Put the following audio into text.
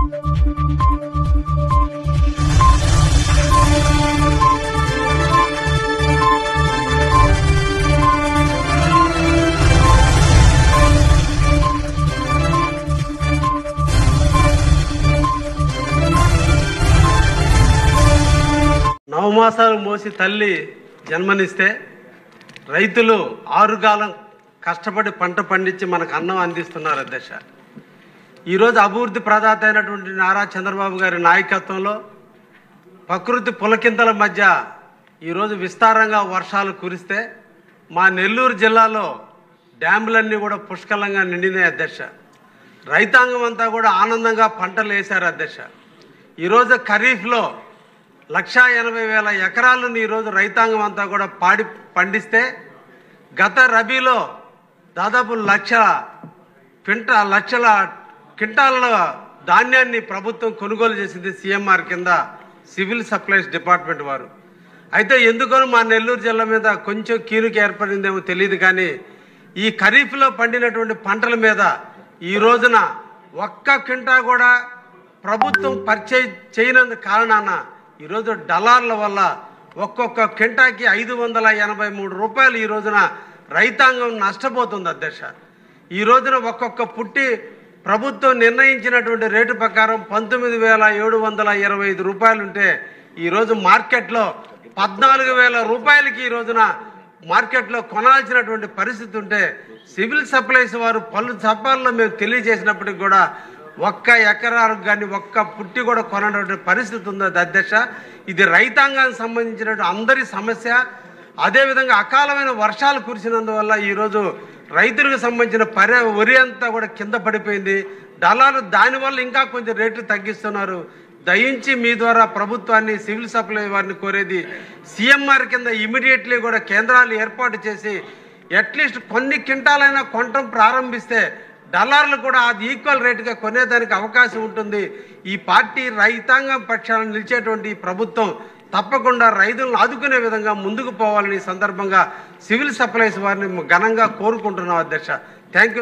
నవమాసాలు మోసి తల్లి జన్మనిస్తే రైతులు ఆరుగాలం కష్టపడి పంట పండించి మనకు అన్నం అందిస్తున్నారు అధ్యక్ష. ఈరోజు అభివృద్ధి ప్రదాత అయినటువంటి నారా చంద్రబాబు గారి నాయకత్వంలో ప్రకృతి పులకింతల మధ్య ఈరోజు విస్తారంగా వర్షాలు కురిస్తే మా నెల్లూరు జిల్లాలో డ్యాములన్నీ కూడా పుష్కలంగా నిండినాయి అధ్యక్ష. రైతాంగం అంతా కూడా ఆనందంగా పంటలు వేశారు అధ్యక్ష. ఈరోజు ఖరీఫ్లో 1,80,000 ఎకరాలను ఈరోజు రైతాంగం అంతా కూడా పండిస్తే గత రబీలో దాదాపు లక్షల క్వింటాల ధాన్యాన్ని ప్రభుత్వం కొనుగోలు చేసింది సిఎంఆర్ కింద సివిల్ సప్లైస్ డిపార్ట్మెంట్ వారు. అయితే ఎందుకో మా నెల్లూరు జిల్లా మీద కొంచెం కీలుకి ఏర్పడిందేమో తెలియదు, కానీ ఈ ఖరీఫ్లో పండినటువంటి పంటల మీద ఈ రోజున ఒక్క క్వింటా కూడా ప్రభుత్వం పర్చేజ్ చేయనందు కారణాన ఈరోజు డలార్ల వల్ల ఒక్కొక్క క్వింటాకి 583 రూపాయలు ఈ రోజున రైతాంగం నష్టపోతుంది అధ్యక్ష. ఈ రోజున ఒక్కొక్క పుట్టి ప్రభుత్వం నిర్ణయించినటువంటి రేటు ప్రకారం 19,725 రూపాయలు ఉంటే ఈరోజు మార్కెట్లో 14,000 రూపాయలకి ఈ రోజున మార్కెట్లో కొనాల్సినటువంటి పరిస్థితి ఉంటే సివిల్ సప్లైస్ వారు పలు సభల్లో మేము తెలియజేసినప్పటికి కూడా ఒక్క ఎకరాలకు కానీ ఒక్క పుట్టి కూడా కొనటువంటి పరిస్థితి ఉంది అధ్యక్ష. ఇది రైతాంగానికి సంబంధించినటువంటి అందరి సమస్య. అదేవిధంగా అకాలమైన వర్షాలు కురిసినందువల్ల ఈరోజు రైతులకు సంబంధించిన వరి అంతా కూడా కింద పడిపోయింది. దళాలు దానివల్ల ఇంకా కొంచెం రేట్లు తగ్గిస్తున్నారు. దయించి మీ ద్వారా ప్రభుత్వాన్ని సివిల్ సప్లై వారిని కోరేది సిఎంఆర్ కింద ఇమీడియట్లీ కూడా కేంద్రాలు ఏర్పాటు చేసి అట్లీస్ట్ కొన్ని క్వింటాలైనా కొనటం ప్రారంభిస్తే డలార్లు కూడా అది ఈక్వల్ రేటుగా కొనేదానికి అవకాశం ఉంటుంది. ఈ పార్టీ రైతాంగం పక్షాలను నిలిచేటువంటి ప్రభుత్వం తప్పకుండా రైతులను ఆదుకునే విధంగా ముందుకు పోవాలని సందర్భంగా సివిల్ సప్లైస్ వారిని ఘనంగా కోరుకుంటున్నాం అధ్యక్ష. Thank you.